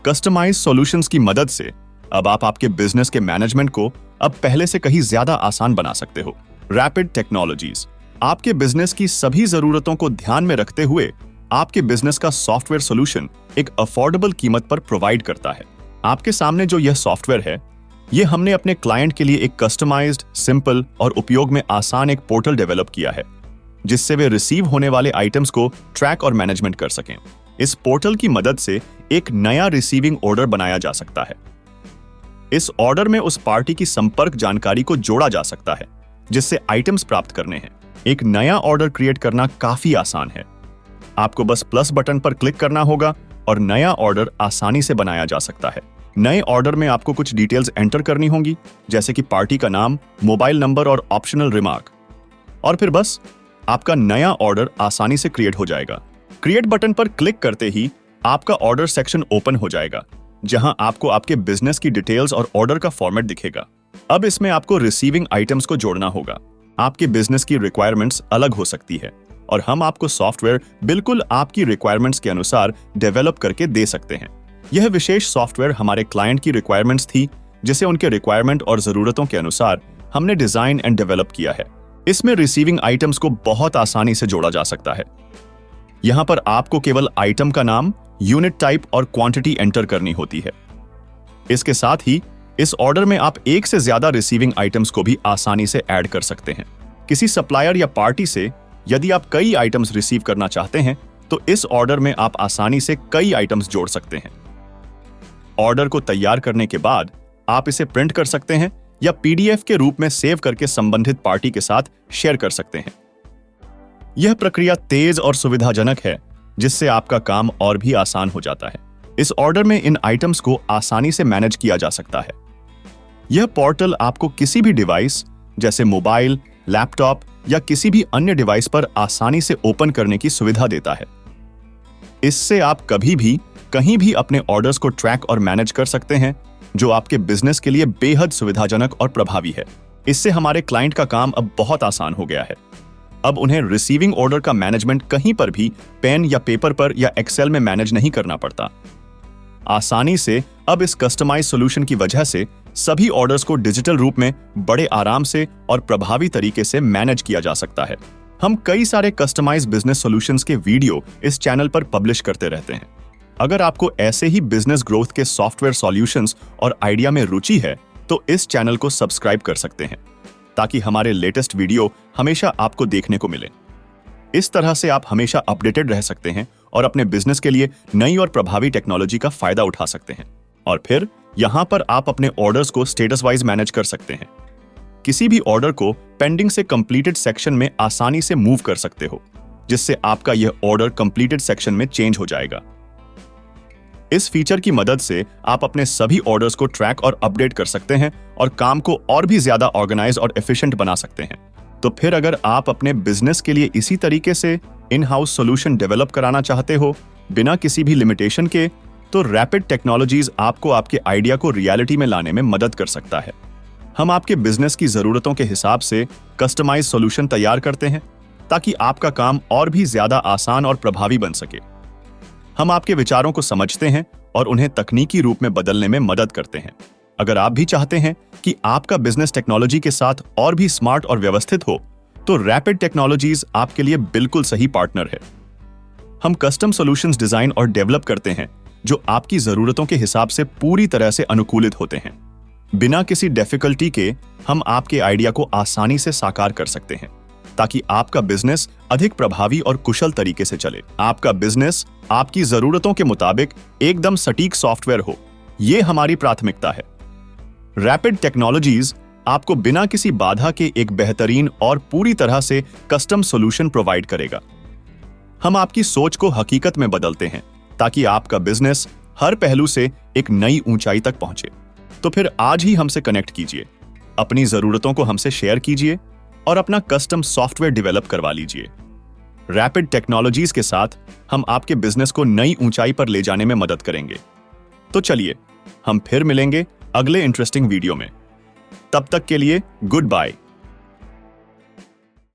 Customise solutions की मदद से अब आप आपके बिजनेस के मैनेजमेंट को अब पहले से कहीं ज्यादा आसान बना सकते हो। रैपिड टेक्नोलॉजीज आपके बिजनेस की सभी जरूरतों को ध्यान में रखते हुए आपके बिजनेस का सॉफ्टवेयर सॉल्यूशन एक अफोर्डेबल कीमत पर प्रोवाइड करता है। आपके सामने जो यह सॉफ्टवेयर है, यह हमने अपने क्लाइंट के लिए एक कस्टमाइज्ड, सिंपल और उपयोग में आसान एक पोर्टल डेवलप किया है, जिससे वे रिसीव होने वाले आइटम्स को ट्रैक और मैनेजमेंट कर सकें। इस पोर्टल की मदद से एक नया रिसीविंग ऑर्डर बनाया जा सकता है। इस ऑर्डर में उस पार्टी की संपर्क जानकारी को जोड़ा जा सकता है जिससे आइटम्स प्राप्त करने हैं। एक नया ऑर्डर क्रिएट करना काफी आसान है। आपको बस प्लस बटन पर क्लिक करना होगा और नया ऑर्डर आसानी से बनाया जा सकता है। नए ऑर्डर में आपको कुछ डिटेल्स एंटर करनी होंगी, जैसे कि पार्टी का नाम, मोबाइल नंबर और ऑप्शनल रिमार्क, और फिर बस आपका नया ऑर्डर आसानी से क्रिएट हो जाएगा। क्रिएट बटन पर क्लिक करते ही आपका ऑर्डर सेक्शन ओपन हो जाएगा, जहां आपको आपके बिजनेस की डिटेल्स और ऑर्डर का फॉर्मेट दिखेगा। अब इसमें आपको रिसीविंग आइटम्स को जोड़ना होगा। आपके बिजनेस की रिक्वायरमेंट्स अलग हो सकती है और हम आपको सॉफ्टवेयर बिल्कुल आपकी रिक्वायरमेंट्स के अनुसार डेवलप करके दे सकते हैं। यह विशेष सॉफ्टवेयर हमारे क्लाइंट की रिक्वायरमेंट्स थी, जिसे उनके रिक्वायरमेंट और जरूरतों के अनुसार हमने डिजाइन एंड डेवलप किया है। इसमें रिसीविंग आइटम्स को बहुत आसानी से जोड़ा जा सकता है। यहां पर आपको केवल आइटम का नाम, यूनिट टाइप और क्वांटिटी एंटर करनी होती है। इसके साथ ही इस ऑर्डर में आप एक से ज्यादा रिसीविंग आइटम्स को भी आसानी से ऐड कर सकते हैं। किसी सप्लायर या पार्टी से यदि आप कई आइटम्स रिसीव करना चाहते हैं, तो इस ऑर्डर में आप आसानी से कई आइटम्स जोड़ सकते हैं। ऑर्डर को तैयार करने के बाद आप इसे प्रिंट कर सकते हैं या पीडीएफ के रूप में सेव करके संबंधित पार्टी के साथ शेयर कर सकते हैं। यह प्रक्रिया तेज और सुविधाजनक है, जिससे आपका काम और भी आसान हो जाता है। इस ऑर्डर में इन आइटम्स को आसानी से मैनेज किया जा सकता है। यह पोर्टल आपको किसी भी डिवाइस जैसे मोबाइल, लैपटॉप या किसी भी अन्य डिवाइस पर आसानी से ओपन करने की सुविधा देता है। इससे आप कभी भी कहीं भी अपने ऑर्डर्स को ट्रैक और मैनेज कर सकते हैं, जो आपके बिजनेस के लिए बेहद सुविधाजनक और प्रभावी है। इससे हमारे क्लाइंट का काम अब बहुत आसान हो गया है। अब उन्हें रिसीविंग ऑर्डर का मैनेजमेंट कहीं पर भी पेन या पेपर पर या एक्सेल में मैनेज नहीं करना पड़ता। आसानी से अब इस कस्टमाइज सॉल्यूशन की वजह से सभी ऑर्डर्स को डिजिटल रूप में बड़े आराम से और प्रभावी तरीके से मैनेज किया जा सकता है। हम कई सारे कस्टमाइज बिजनेस सॉल्यूशंस के वीडियो इस चैनल पर पब्लिश करते रहते हैं। अगर आपको ऐसे ही बिजनेस ग्रोथ के सॉफ्टवेयर सॉल्यूशंस और आइडिया में रुचि है, तो इस चैनल को सब्सक्राइब कर सकते हैं, ताकि हमारे लेटेस्ट वीडियो हमेशा आपको देखने को मिले। इस तरह से आप हमेशा अपडेटेड रह सकते हैं और अपने बिजनेस के लिए नई और प्रभावी टेक्नोलॉजी का फायदा उठा सकते हैं। और फिर यहां पर आप अपने ऑर्डर्स को स्टेटस वाइज मैनेज कर सकते हैं। किसी भी ऑर्डर को पेंडिंग से कंप्लीटेड सेक्शन में आसानी से मूव कर सकते हो, जिससे आपका यह ऑर्डर कंप्लीटेड सेक्शन में चेंज हो जाएगा। इस फीचर की मदद से आप अपने सभी ऑर्डर्स को ट्रैक और अपडेट कर सकते हैं और काम को और भी ज्यादा ऑर्गेनाइज और एफिशिएंट बना सकते हैं। तो फिर अगर आप अपने बिजनेस के लिए इसी तरीके से इन हाउस सॉल्यूशन डेवलप कराना चाहते हो बिना किसी भी लिमिटेशन के, तो रैपिड टेक्नोलॉजीज आपको आपके आइडिया को रियलिटी में लाने में मदद कर सकता है। हम आपके बिजनेस की जरूरतों के हिसाब से कस्टमाइज सॉल्यूशन तैयार करते हैं, ताकि आपका काम और भी ज्यादा आसान और प्रभावी बन सके। हम आपके विचारों को समझते हैं और उन्हें तकनीकी रूप में बदलने में मदद करते हैं। अगर आप भी चाहते हैं कि आपका बिजनेस टेक्नोलॉजी के साथ और भी स्मार्ट और व्यवस्थित हो, तो रैपिड टेक्नोलॉजीज आपके लिए बिल्कुल सही पार्टनर है। हम कस्टम सॉल्यूशंस डिजाइन और डेवलप करते हैं जो आपकी जरूरतों के हिसाब से पूरी तरह से अनुकूलित होते हैं। बिना किसी डिफिकल्टी के हम आपके आइडिया को आसानी से साकार कर सकते हैं, ताकि आपका बिजनेस अधिक प्रभावी और कुशल तरीके से चले। आपका बिजनेस आपकी जरूरतों के मुताबिक एकदम सटीक सॉफ्टवेयर हो, यह हमारी प्राथमिकता है। रैपिड टेक्नोलॉजीज आपको बिना किसी बाधा के एक बेहतरीन और पूरी तरह से कस्टम सॉल्यूशन प्रोवाइड करेगा। हम आपकी सोच को हकीकत में बदलते हैं, ताकि आपका बिजनेस हर पहलू से एक नई ऊंचाई तक पहुंचे। तो फिर आज ही हमसे कनेक्ट कीजिए, अपनी जरूरतों को हमसे शेयर कीजिए और अपना कस्टम सॉफ्टवेयर डेवलप करवा लीजिए। रैपिड टेक्नोलॉजीज के साथ हम आपके बिजनेस को नई ऊंचाई पर ले जाने में मदद करेंगे। तो चलिए, हम फिर मिलेंगे अगले इंटरेस्टिंग वीडियो में। तब तक के लिए गुड बाय।